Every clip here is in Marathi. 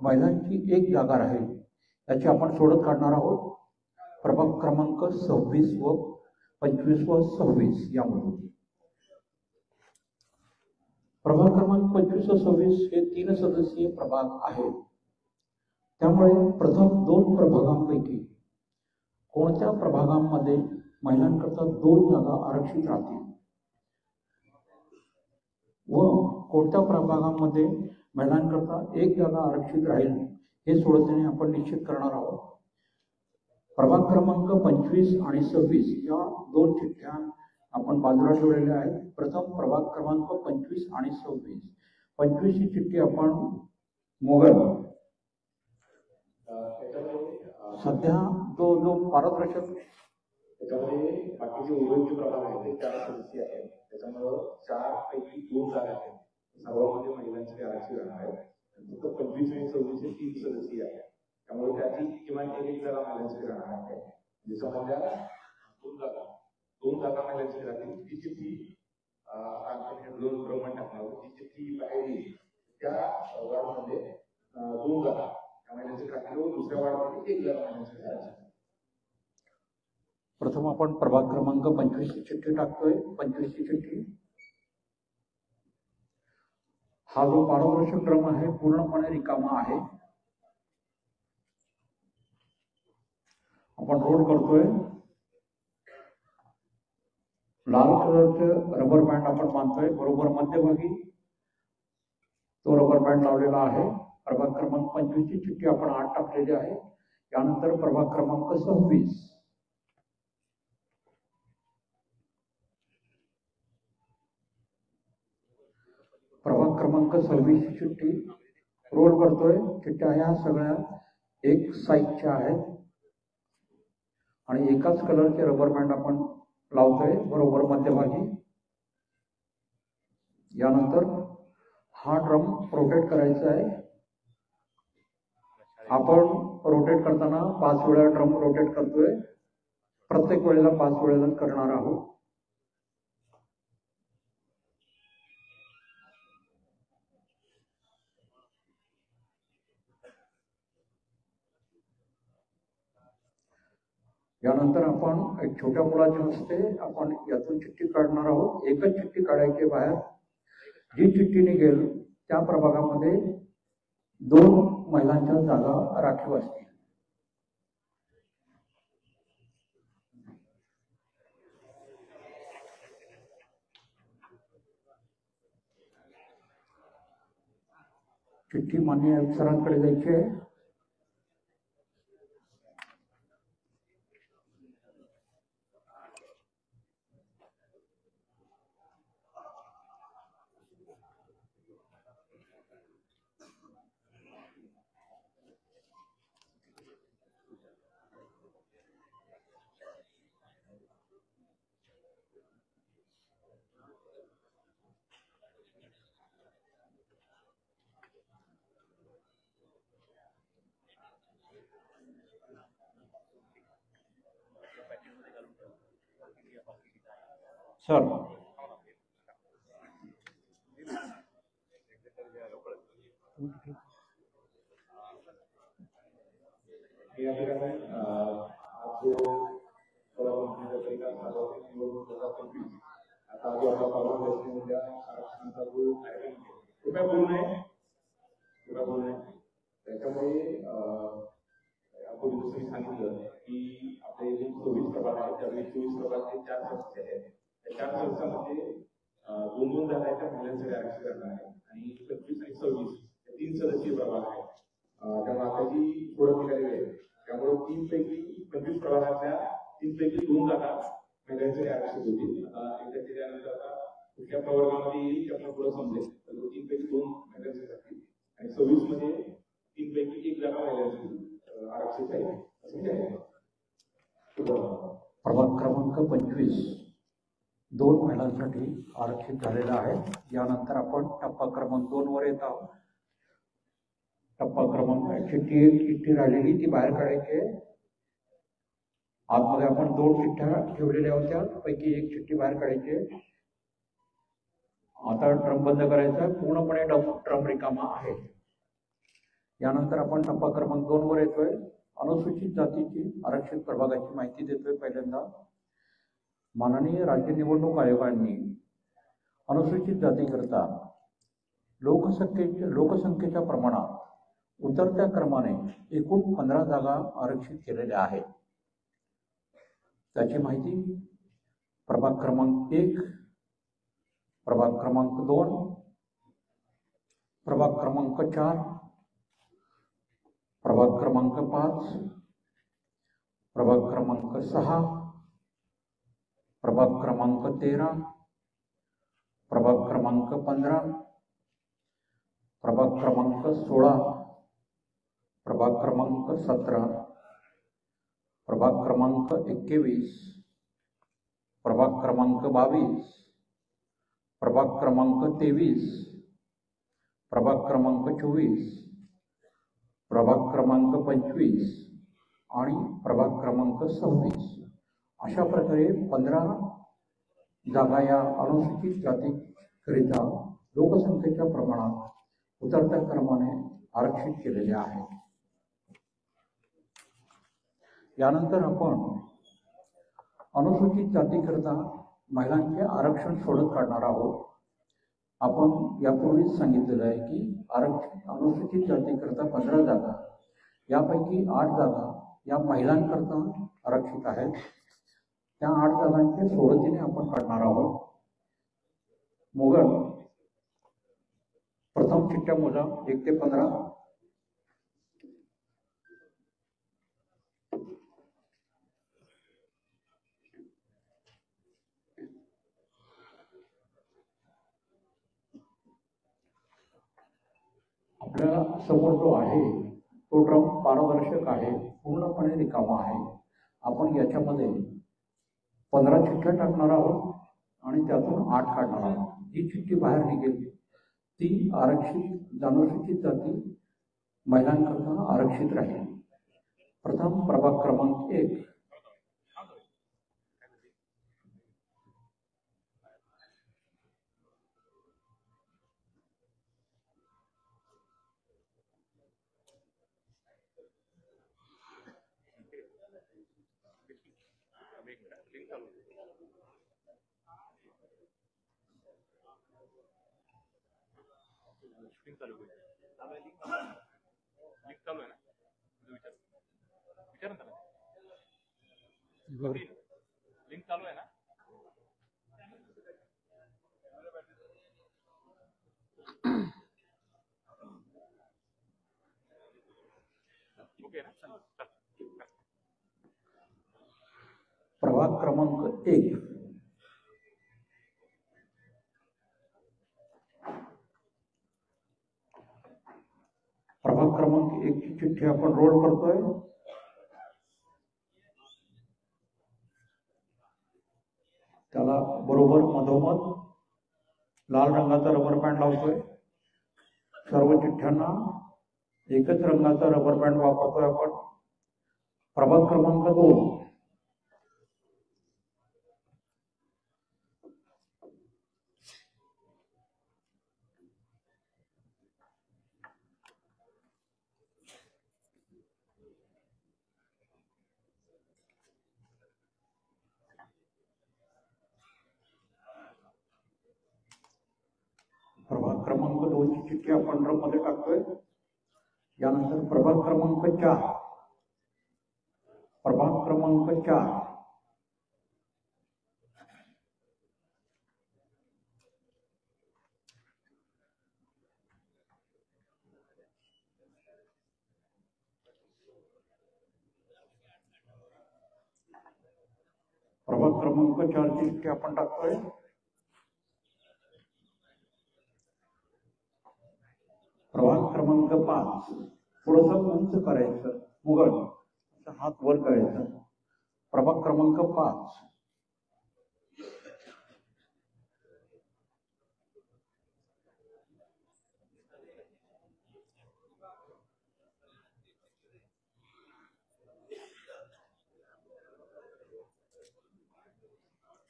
महिलांची एक जागा राहील याची आपण सोडत काढणार आहोत प्रभाग क्रमांक 26 व 25 व 26 यामधून। प्रभाग क्रमांक 25 व 26 हे 3 सदस्यीय प्रभाग आहेत, त्यामुळे प्रथम 2 प्रभागांपैकी कोणत्या प्रभागांमध्ये महिलांकरता 2 जागा आरक्षित राहतील व कोणत्या प्रभागांमध्ये महिलांकरता 1 जागा आरक्षित राहील हे सोडतीने आपण निश्चित करणार आहोत। प्रभाग क्रमांक 25 आणि 26 या 2 चिठ्ठ्या आपण बाजूला ठेवलेल्या आहेत। प्रथम प्रभाग क्रमांक 25 आणि 26। 25 ही चिठ्ठी आपण मोगल सध्या जो पारदर्शक त्याच्यामध्ये बाकीचे उर्वरित प्रभाग आहेत ते 4 सदस्य आहेत, त्याच्यामुळे 4 पैकी 2 जागा आहेत सर्वांमध्ये महिलांचे आरक्षण राहणार आहे। फक्त 25 आणि 26 हे 3 सदस्य आहेत, त्यामुळे त्याची किमान 1 जागा महिलांसाठी राहणार आहे। ज्याच्यामधल्या 2 जागा महिलांसाठी राहतील। ती चिठ्ठी दोन प्रमाण टाकणार, ती चिठ्ठी बाहेर येईल त्या वार्डमध्ये 2 जागा महिलांसाठी राहतील व दुसऱ्या वार्डमध्ये 1 जागा महिलांसाठी राहतील। प्रथम आपण प्रभाग क्रमांक 25 ची चिठ्ठी टाकतोय। 25 ची चिठ्ठी हा जो पारदर्शक ड्रम आहे पूर्णपणे रिकामा आहे। आपण रोल करतोय। लाल कलरचे रबर बँड आपण बांधतोय, बरोबर मध्यभागी तो रबर बँड लावलेला आहे। प्रभाग क्रमांक 25 ची चिठ्ठी आपण आत टाकलेली आहे। त्यानंतर प्रभाग क्रमांक 26 प्रभाग क्रमांक 26 ची चिठ्ठी रोल करतोय। चिठ्ठ्या ह्या सगळ्या एक साईजच्या आहेत आणि एकाच कलरचे रबर बँड आपण लावतोय बरोबर मध्यभागी। यानंतर हा ड्रम रोटेट करायचा आहे। आपण रोटेट करताना 5 वेळा ड्रम रोटेट करतोय, प्रत्येक वेळेला 5 वेळेला करणार आहोत। यानंतर आपण एक छोट्या मुलाच्या हस्ते आपण यातून चिठ्ठी काढणार आहोत। एकच चिठ्ठी काढायची बाहेर। जी चिठ्ठी निघेल त्या प्रभागामध्ये 2 महिलांच्या जागा राखीव असतील। चिठ्ठी माननीय आयुक्त सरांकडे जायची आहे। सर त्याच्यामुळे आपण दुसरी सांगितलं की आपले जे 24 प्रभाग आहेत त्यापैकी 24 प्रभागाचे 4 सदस्य आहेत। त्या 4 सदस्यांमध्ये 2 जागा त्या महिलांसाठी आरक्षित करणार आहे आणि 25 आणि 26 हे 3 सदस्यीय प्रभाग आहेत। त्यामुळे आताची सोडत निघालेली आहे, त्यामुळे 3 पैकी 25 प्रभागातल्या 3 पैकी 2 जागा महिलांसाठी आरक्षित होतील। आता एकदा केल्यानंतर आता कुठल्या प्रवर्गामध्ये येईल त्यामुळे पुढे समजेल, तर 3 पैकी 2 महिलांसाठी राहतील आणि 26 मध्ये 3 पैकी 1 जागा महिलांसाठी आरक्षित आहे असं आहे। प्रभाग क्रमांक 25 2 महिलांसाठी आरक्षित झालेला आहे। यानंतर आपण टप्पा क्रमांक 2 वर येत आहोत। टप्पा क्रमांक चिठ्ठी राहिलेली ती बाहेर काढायची आहे। आतमध्ये आपण 2 चिठ्ठ्या ठेवलेल्या होत्या, पैकी 1 चिठ्ठी बाहेर काढायची आहे। आता ड्रम बंद करायचा, पूर्णपणे ड्रम रिकामा आहे। यानंतर आपण टप्पा क्रमांक 2 वर येतोय. अनुसूचित जातीची आरक्षित प्रभागाची माहिती देतोय. पहिल्यांदा माननीय राज्य निवडणूक आयोगाने अनुसूचित जातीकरता लोकसंख्येच्या प्रमाणात उतरत्या क्रमाने एकूण 15 जागा आरक्षित केलेल्या आहेत. त्याची माहिती प्रभाग क्रमांक 1, प्रभाग क्रमांक 2, प्रभाग क्रमांक 4, प्रभाग क्रमांक 5, प्रभाग क्रमांक 6, प्रभाग क्रमांक 13, प्रभाग क्रमांक 15, प्रभाग क्रमांक 16, प्रभाग क्रमांक 17, प्रभाग क्रमांक 21, प्रभाग क्रमांक 22, प्रभाग क्रमांक 23, प्रभाग क्रमांक 24, प्रभाग क्रमांक 25 आणि प्रभाग क्रमांक 26 अशा प्रकारे 15 जागा या अनुसूचित जातीकरिता लोकसंख्येच्या प्रमाणात उतरत्या क्रमाने आरक्षित केलेल्या आहेत. यानंतर आपण अनुसूचित जातीकरिता महिलांचे आरक्षण सोडत काढणार आहोत. आपण यापूर्वीच सांगितलेलं आहे की अनुसूचित जातीकरिता 15 जागा, यापैकी 8 जागा या महिलांकरता आरक्षित आहेत. त्या 8 जागांचे सोडतीने आपण काढणार आहोत. मुघल प्रथम चिठ्ठ्या मोजा 1 ते 15. आपल्या समोर जो आहे तो ड्रम पारदर्शक आहे, पूर्णपणे रिकामा आहे. आपण याच्यामध्ये 15 चिठ्ठ्या टाकणार आहोत आणि त्यातून 8 काढणार आहोत. जी चिठ्ठी बाहेर निघेल ती आरक्षित अनुसूचित जाती महिलांकरता आरक्षित राहील. प्रथम प्रभाग क्रमांक 1. लिंक चालू आहे ना? ओके ना? प्रभाग क्रमांक 1. प्रभाग क्रमांक 1 ची चिठ्ठी आपण रोल करतोय. त्याला बरोबर मधोमध लाल रंगाचा रबर बँड लावतोय. सर्व चिठ्ठ्यांना एकच रंगाचा रबर बँड वापरतोय आपण. प्रभाग क्रमांक 2. प्रभाग क्रमांक 2 ची चिठ्ठी आपण ड्रम मध्ये टाकतोय. यानंतर प्रभाग क्रमांक 4. प्रभाग क्रमांक 4. प्रभाग क्रमांक 4 ची चिठ्ठी आपण टाकतोय. प्रभाग क्रमांक 5. थोडस उंच करायचं, मुघल हात वर करायचा. प्रभाग क्रमांक 5.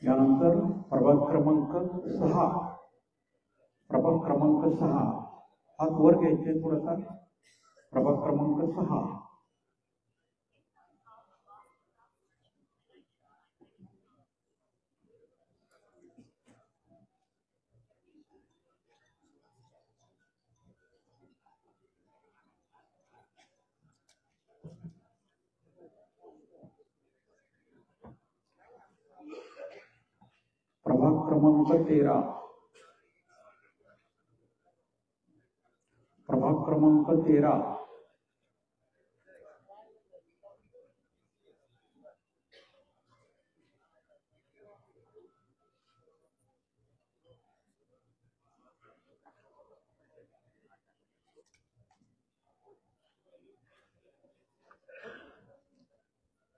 यानंतर प्रभाग क्रमांक 6. प्रभाग क्रमांक 6 हात वर घ्यायचे थोडासा. प्रभाग क्रमांक 6, प्रभाग क्रमांक 13, प्रभाग क्रमांक 13,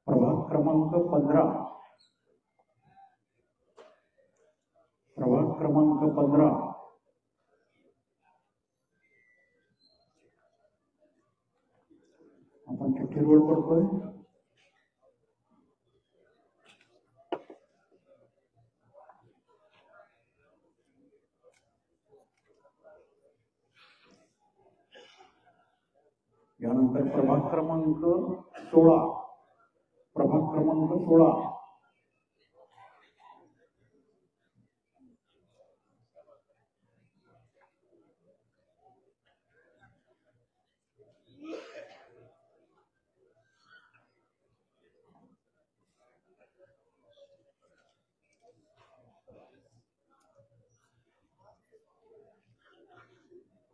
प्रभाग क्रमांक 15, प्रभाग क्रमांक 15, आपण चिठ्ठी रोल करतोय. यानंतर प्रभाग क्रमांक 16, प्रभाग क्रमांक 16,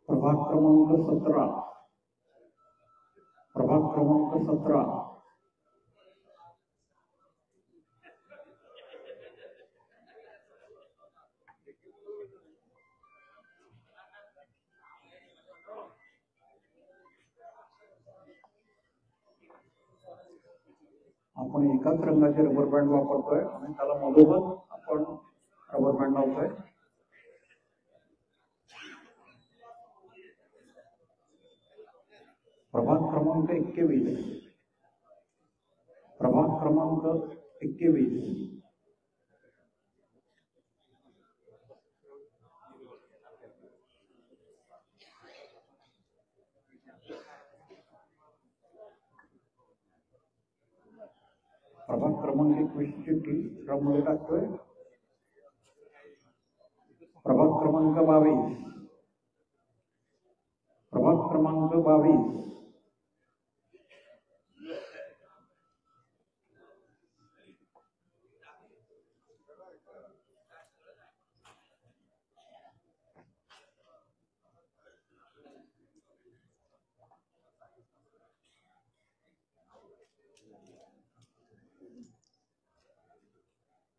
प्रभाग क्रमांक 17, प्रभाग क्रमांक 17, आपण एकाच रंगाचे रबर बँड वापरतोय आणि त्याला मधोमध आपण रबर बँड लावतोय. प्रभाग क्रमांक 21, प्रभाग क्रमांक 21, प्रभाग क्रमांक 21 चिठ्ठी ड्रममध्ये टाकतोय. प्रभाग क्रमांक 22, प्रभाग क्रमांक 22,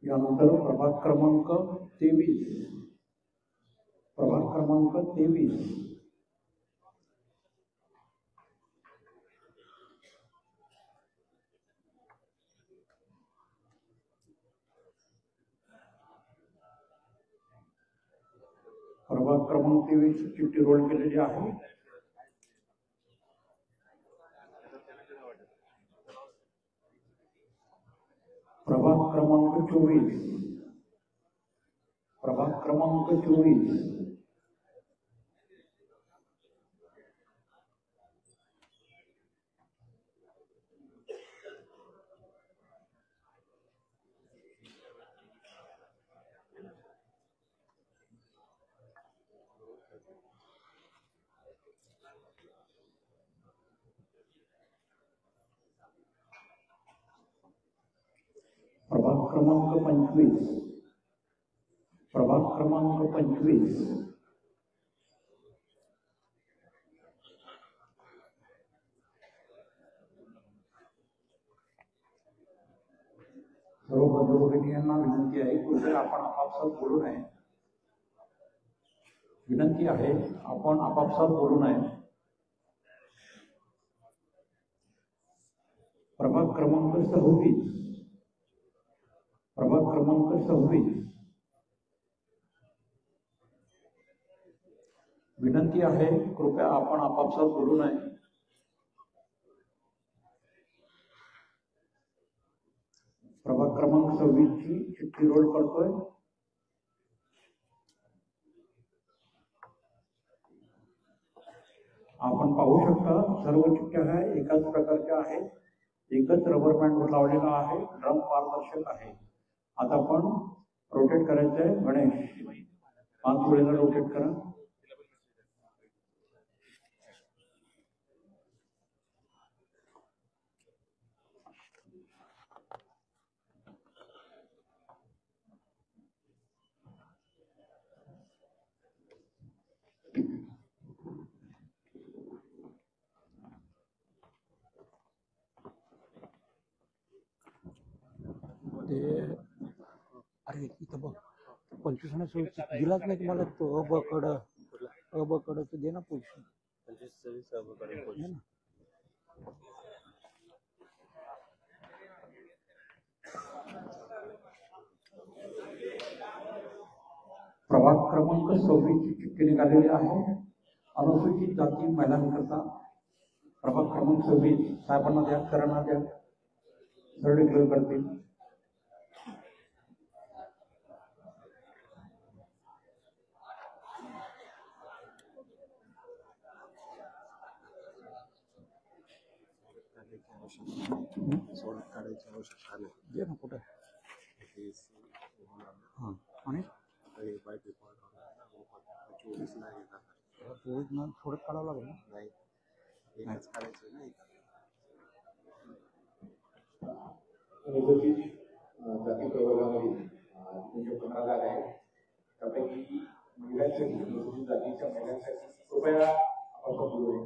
यानंतर प्रभाग क्रमांक 23, प्रभाग क्रमांक 23, प्रभाग क्रमांक 23 चिठ्ठी रोल केलेली आहे. प्रभाग क्रमांक 24, प्रभाग क्रमांक 24, प्रभाग क्रमांक 25, प्रभाग क्रमांक 25, सर्व बंधू भगिनींना विनंती आहे की आपण आपापसात बोलू नये. विनंती आहे आपण आपापसात बोलू नये. प्रभाग क्रमांक 26, प्रभाग क्रमांक 26, विनंती आहे कृपया आपण आपापसात बोलू नये. प्रभाग क्रमांक 26 ची चिठ्ठी रोल करतोय. आपण पाहू शकता सर्व चिठ्ठ्या ह्या एकाच प्रकारच्या आहेत, एकच रबर बँडवर लावलेला आहे, ड्रम पारदर्शक आहे. आता आपण रोटेट करायचं आहे. गणेश 5 वेळेला रोटेट करा. ते अरे इथं बघ 25 आणि 26 दिलाच नाही तुम्हाला तो अबकडचं दे ना पोझिशन 25-26 अबकडे पोझिशन. प्रभाग क्रमांक 26 ची चिठ्ठी निघालेली आहे. अनुसूचित जाती महिलांकरता प्रभाग क्रमांक 26 साहेबांना द्या, करांना द्या, सर डिक्लेअर करतील. काढायची आवश्यकता नाही. दे ना कुठं हां आणि 24ला येतात. 24 ना थोडं काढावं लागेल ना. नाही एकच काढायचं नाही. अनुसूचित जाती प्रवर्गामध्ये 15 जागा आहेत. त्यापैकी महिलांसाठी अनुसूचित जातीच्या महिलांसाठी कृपया आपण बोलूया.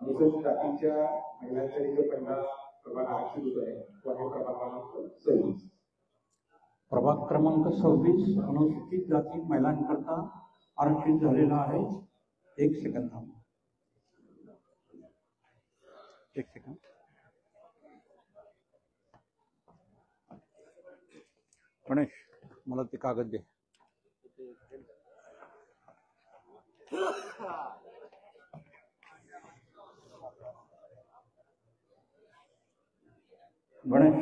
अनुसूचित जातीच्या महिलांसाठी जो पहिला प्रभाग आरक्षित होत आहे तो आहे प्रभाग क्रमांक 26. प्रभाग क्रमांक 26 अनुसूचित जाती महिलांकरता आरक्षित झालेला आहे. एक सेकंद थांबा. एक सेकंड. गणेश मला ते कागद दे. गणेश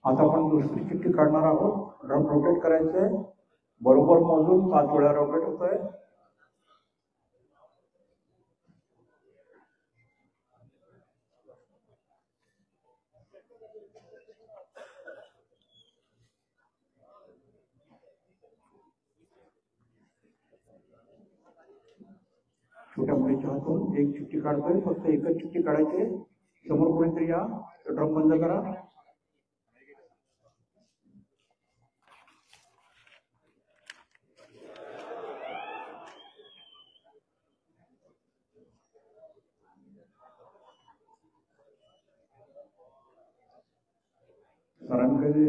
आता आपण दुसरी चिठ्ठी काढणार आहोत. ड्रम रोटेट करायचंय. बरोबर मोजून 5 वेळा रोटेट होतोय. छोट्या मुलीच्या हातून एक चिठ्ठी काढतोय. फक्त एकच चिठ्ठी काढायची. समोर कोणीतरी या. ड्रम बंद करा. सरांकडे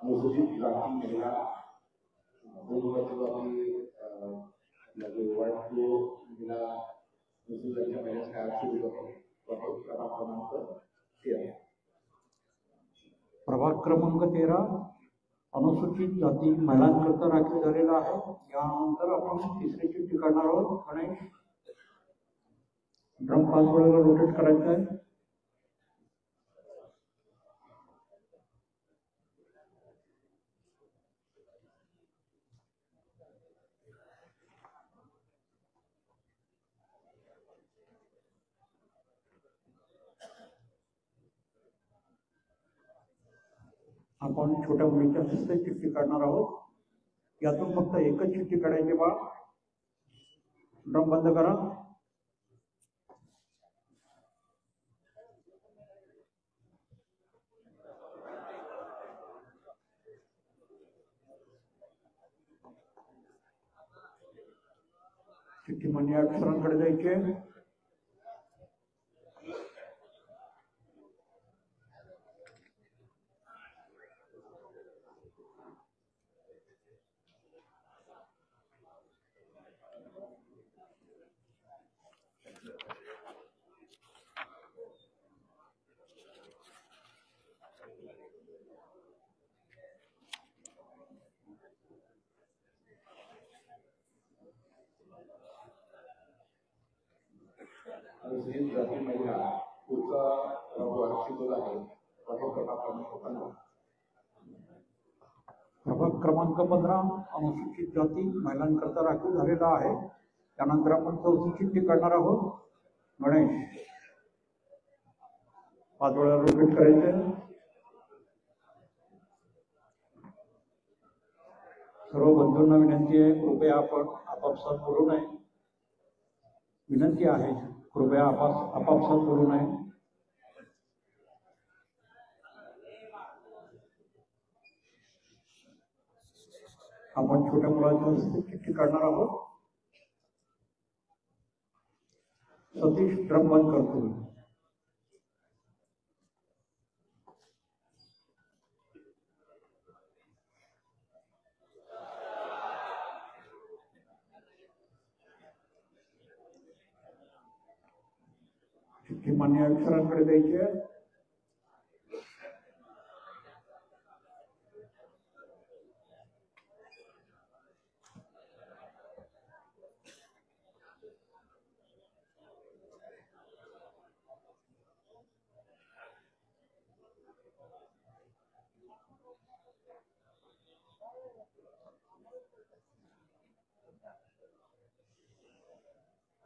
अनुसूचित जाती महिला वाईट जो महिला अनुसूचित जातीच्या महिलांसाठी आरक्षित होत आहे तो आहे प्रभाग क्रमांक 13. प्रभाग क्रमांक 13 अनुसूचित जाती महिलांकरता राखीव झालेला आहे. यानंतर आपण तिसरी चिठ्ठी काढणार आहोत. गणेश ड्रम 5 वेळेला रोटेट करायचं आहे. आपण छोट्या मुलीच्या हस्ते चिठ्ठी काढणार आहोत. यातून फक्त एकच चिठ्ठी काढायची बा. ड्रम बंद करा. चिठ्ठी म्हणजे अक्षरांकडे जायची. अनुसूचित जाती महिला पुढचा जो आरक्षित जो आहे तो आहे प्रभाग क्रमांक 15. प्रभाग क्रमांक 15 अनुसूचित जाती महिलांकरता राखीव झालेला आहे. त्यानंतर आपण चौथी चिठ्ठी काढणार आहोत. गणेश 5 वेळा रोटेट करायचे. सर्व बंधूंना विनंती आहे, कृपया आपण आपापसात बोलू नये. विनंती आहे, कृपया आपापसात बोलू नये. आपण छोट्या मुलाच्या हस्ते चिठ्ठी काढणार आहोत. सतीश ड्रम बंद करतो. चिठ्ठी मान्य अक्षरांकडे द्यायची आहे.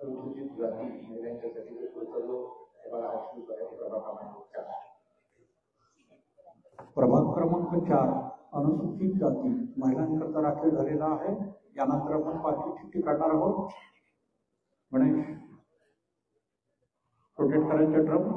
अनुसूचित जाती महिलांच्यासाठी पुढचा जो प्रभाग आरक्षित आहे प्रभाग क्रमांक 4. प्रभाग क्रमांक 4 अनुसूचित जाती महिलांकरता राखीव झालेला आहे. यानंतर आपण 5वी चिठ्ठी काढणार आहोत. गणेश रोटेट करायचे ड्रम.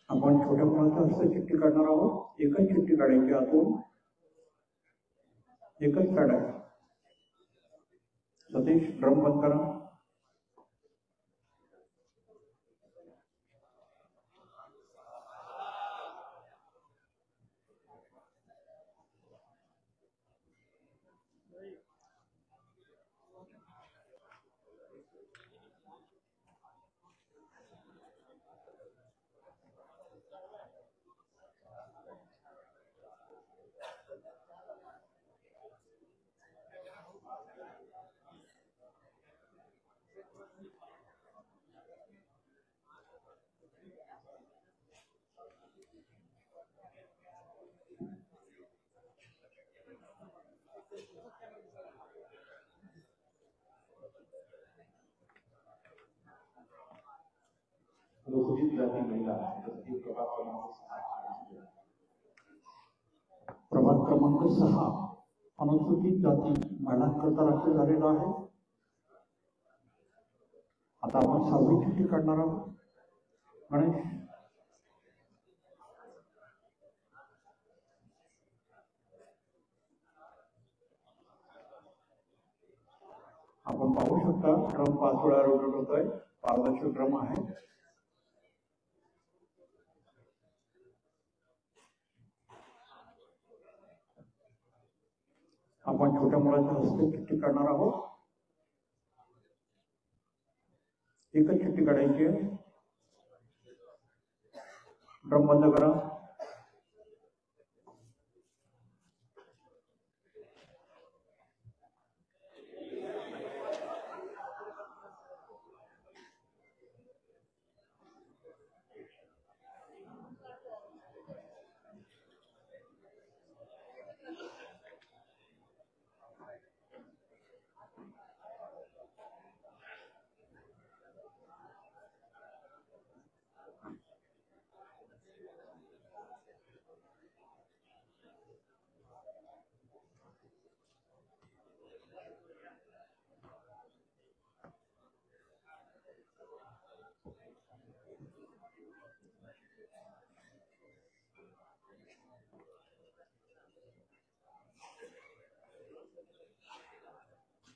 आपण छोट्या मुलाच्या हस्ते चिठ्ठी काढणार आहोत. एकच चिठ्ठी काढायची आतून, एकच काढायची. सतीश ड्रम बंद करा. अनुसूचित जाती महिला यांच्यासाठी प्रभाग क्रमांक 6. प्रभाग क्रमांक 6 अनुसूचित जाती महिलांकरता राखीव झालेला आहे. आता आपण 6वी चिठ्ठी काढणार आहोत. गणेश आपण पाहू शकता ड्रम 5 वेळा रोटेट होतोय. पारदर्शक ड्रम आहे. आपण छोट्या मुलाच्या हस्ते चिठ्ठी काढणार आहोत. एकच चिठ्ठी काढायची आहे. ड्रम बंद करा.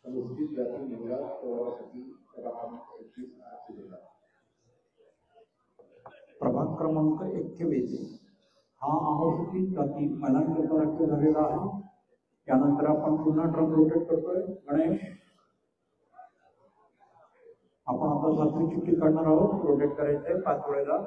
अनुसूचित जाती महिला प्रवर्गासाठी प्रभाग क्रमांक 21 आरक्षित दिला. प्रभाग क्रमांक 21 हा अनुसूचित जाती महिलांकरता राखीव झालेला आहे. त्यानंतर आपण पुन्हा ड्रम रोटेट करतोय. गणेश आपण आता 7वी चिठ्ठी काढणार आहोत. रोटेट करायचंय 5 वेळेला.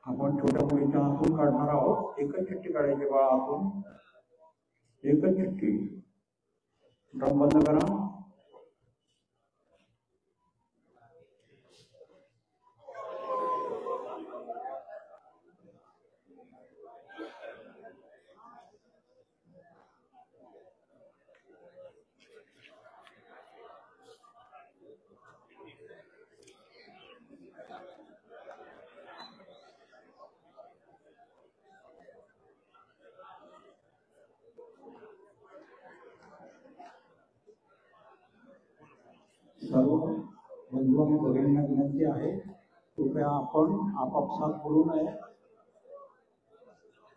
आपण छोट्या मुलीच्या हातून काढणार आहोत. एकच चिठ्ठी काढायची बा हातून. एकच चिठ्ठी. ड्रम बंद करा. सर्व बंधू आणि भगिनींना विनंती आहे, कृपया आपण आपापसात बोलू नये.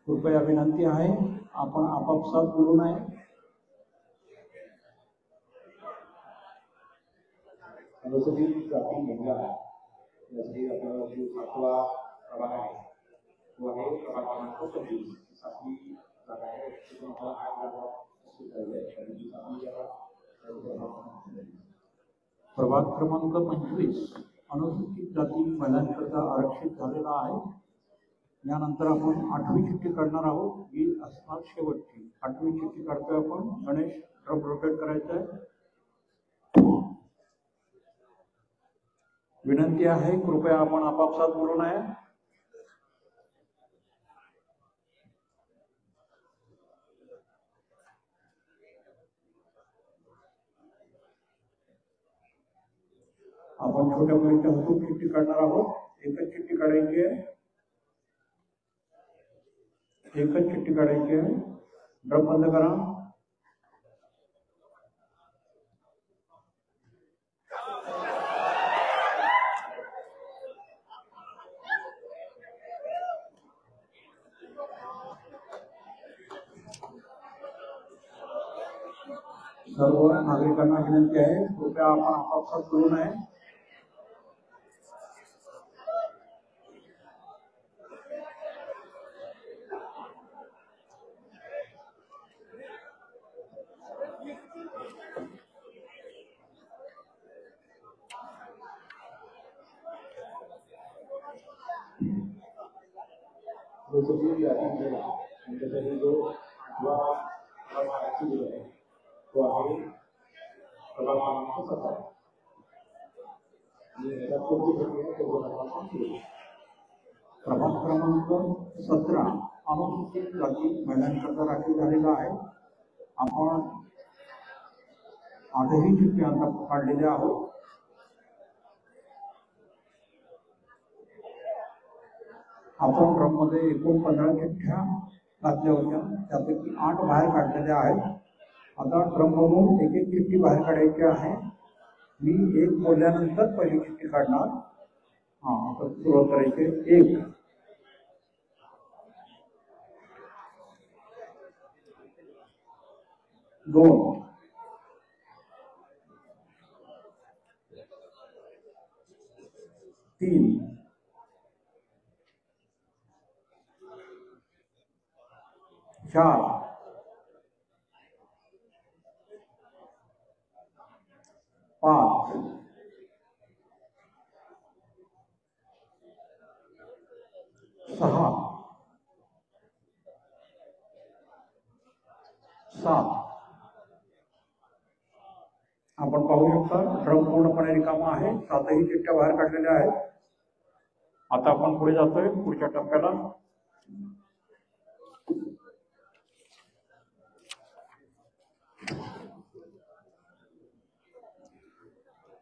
कृपया विनंती आहे, आपण आपापसात बोलू नये. अनुसूचित जाती महिला यासाठी आपला जो 7वा प्रभाग आहे तो आहे प्रभाग क्रमांक 25. 7वी जागा आहे. तिथून आपल्याला 8 जागा स्वीकारल्या आहेत. आणि जी 7वी जागा प्रभाग क्रमांक 25 अनुसूचित जाती महिलांकरता आरक्षित झालेला आहे. यानंतर आपण 8वी चिठ्ठी काढणार आहोत. ही असणार शेवटची. 8वी चिठ्ठी काढतोय आपण. गणेश ड्रम रोटेट करायचा आहे. विनंती आहे, कृपया आपण आपापसात बोलू नये. आपण छोट्या मुलीच्या हातून चिठ्ठी काढणार आहोत. एकच चिठ्ठी काढायची आहे. एकच चिठ्ठी काढायची आहे. ड्रम बंद करा. सर्व नागरिकांना विनंती आहे, कृपया आपण आपापसात बोलू नये. अनुसूचित जाती महिला यांच्यासाठी जो 8वा प्रभाग ऍक्टिव्ह आहे तो आहे प्रभाग क्रमांक 17. आणि याच्यात कोणती प्रक्रिया आहे तो आपण सुरू. प्रभाग क्रमांक 17 अनुसूचित जाती महिलांकरता राखीव झालेला आहे. आपण 8ही चिठ्ठी आता काढलेल्या आहोत. आपण ड्रममध्ये एकूण 15 चिठ्ठ्या घातल्या होत्या. त्यापैकी 8 बाहेर काढलेल्या आहेत. आता ड्रममधून एक एक चिठ्ठी बाहेर काढायची आहे. मी एक बोलल्यानंतर पहिली चिठ्ठी काढणार. आता सुरुवात करायची. 1 2 3 4 5 6 7. आपण पाहू शकता ड्रम पूर्णपणे रिकामा आहे. 7ही चिठ्ठ्या बाहेर काढलेल्या आहेत. आता आपण पुढे जातोय पुढच्या टप्प्याला.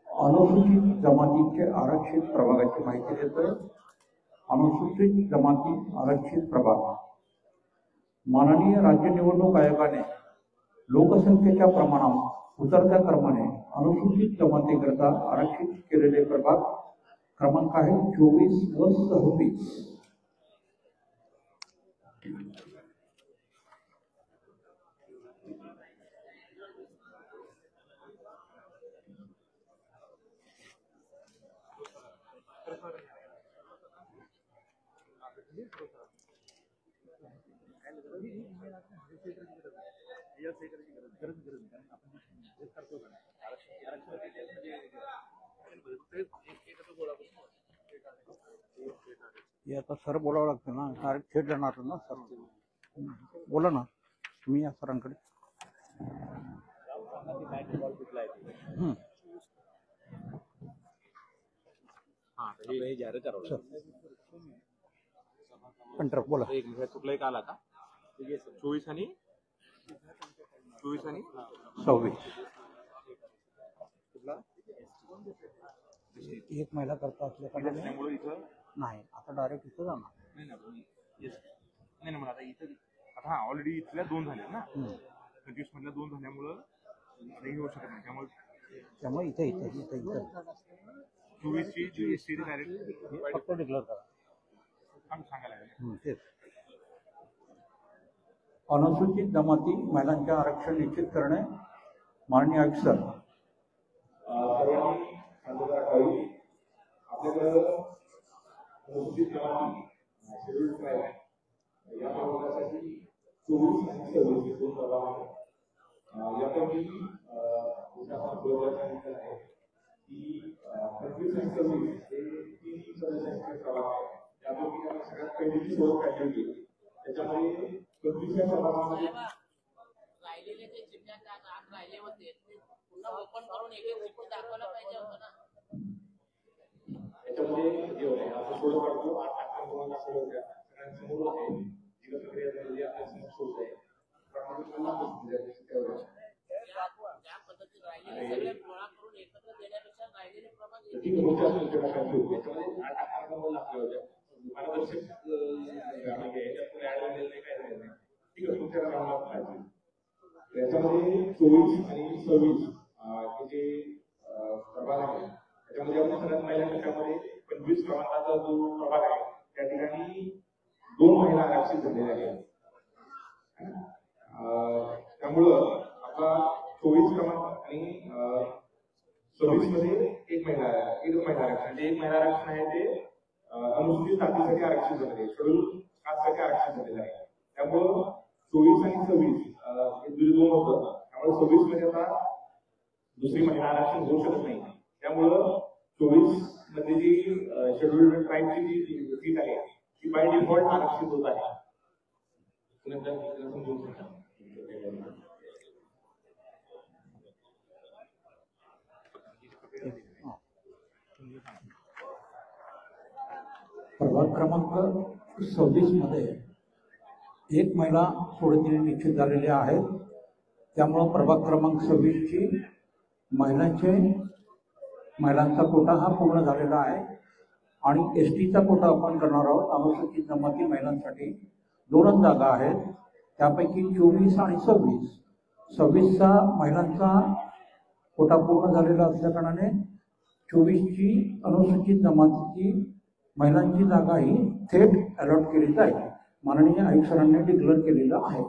अनुसूचित जमातीचे आरक्षित प्रभागाची माहिती देतोय. अनुसूचित जमाती आरक्षित प्रभाग. माननीय राज्य निवडणूक आयोगाने लोकसंख्येच्या प्रमाणात उतरत्या क्रमाने अनुसूचित जमातीकरता आरक्षित केलेले प्रभाग क्रमांक आहे 24 व 26. हे आता सर बोलावं लागतं ना, डायरेक्ट थेट जाणार ना सर. बोला ना तुम्ही या सरांकडे. पंटर बोला. एक मिनिट चुकलं एक आला का 24 आणि 26 एक महिला करता असल्या कारणाने त्यामुळे इथं नाही, आता डायरेक्ट इथं जाणार. नाही मग आता इथं आता हा ऑलरेडी इथल्या 2 झाल्या ना 25 मधल्या 2 झाल्यामुळं नाही होऊ शकत नाही. त्यामुळे इथे इथे इथे इथं 24 ची GST डायरेक्ट फक्त डिक्लेअर करा. सांगायला लागेल. तेच अनुसूचित जमाती महिलांचे आरक्षण निश्चित करणे. माननीय आयुक्त सर. सर्वांनी शांतता राखावी. आपल्याकडं अनुसूचित जमाती शेड्यूल ट्राईब या प्रवर्गासाठी 24 आणि 26 दोन प्रभाग आहेत. यापैकी शासन बरोबर सांगितलं आहे की 25 आणि 26 हे 3 सदस्यांचे प्रभाग आहेत. त्यापैकी आपण सगळ्यात पहिली जी सोडत काढली त्याच्यामध्ये 25व्या प्रभागामध्ये राहिलेले जे जिल्ह्यात आज राहिले होते पुन्हा ओपन करून एक ओपन दाखवायला पाहिजे होतं ना. त्याच्यामध्ये जे होते आपण सोडत काढतो 8 टाका तुम्हाला सगळं सगळ्यांसमोर आहे. जी प्रक्रिया झालेली आपल्या समोर सोडत आहे. त्या पद्धतीत राहिलेले सगळे गोळा करून एकत्र देण्यापेक्षा राहिलेले प्रमाण त्याच्यामध्ये 8 टाका लागले होते. पारदर्शक ठीक आहे तुमच्या कामाला पाहिजे. त्याच्यामध्ये 24 आणि 26 हे जे प्रभाग आहे त्याच्यामध्ये आपण सगळ्यात पहिल्या टप्प्यामध्ये 25 क्रमांकाचा जो प्रभाग आहे त्या ठिकाणी 2 महिला आरक्षित झालेल्या आहेत. त्यामुळं आपला 24 क्रमांक आणि 26 मध्ये एक महिला आरक्षण एक महिला आरक्षण आहे ते अनुसूचित जातीसाठी आरक्षित झालेले आहे. शेड्यूल कास्टसाठी आरक्षित झालेलं आहे. त्यामुळं 24 आणि 26 हे दुर्गम होतं. त्यामुळे 26 मध्ये आता दुसरी महिला आरक्षण होऊ शकत नाही. त्यामुळं 24 मध्ये जी शेड्यूल ट्राईबची जी सीट आहे ती बाय डिफॉल्ट आरक्षित होत आहे. समजून शकता. प्रभाग क्रमांक 26 मध्ये एक महिला सोडतीने निश्चित झालेल्या आहेत. त्यामुळं प्रभाग क्रमांक 26 ची महिलांचा कोटा हा पूर्ण झालेला आहे आणि STचा कोटा आपण करणार आहोत. अनुसूचित जमाती महिलांसाठी 2 जागा आहेत. त्यापैकी 24 आणि 26. 26चा महिलांचा कोटा पूर्ण झालेला असल्या कारणाने 24ची अनुसूचित जमातीची महिलांची जागा ही थेट अलॉट केली जाईल. माननीय आयुक्त सरांनी डिक्लेअर केलेलं आहे.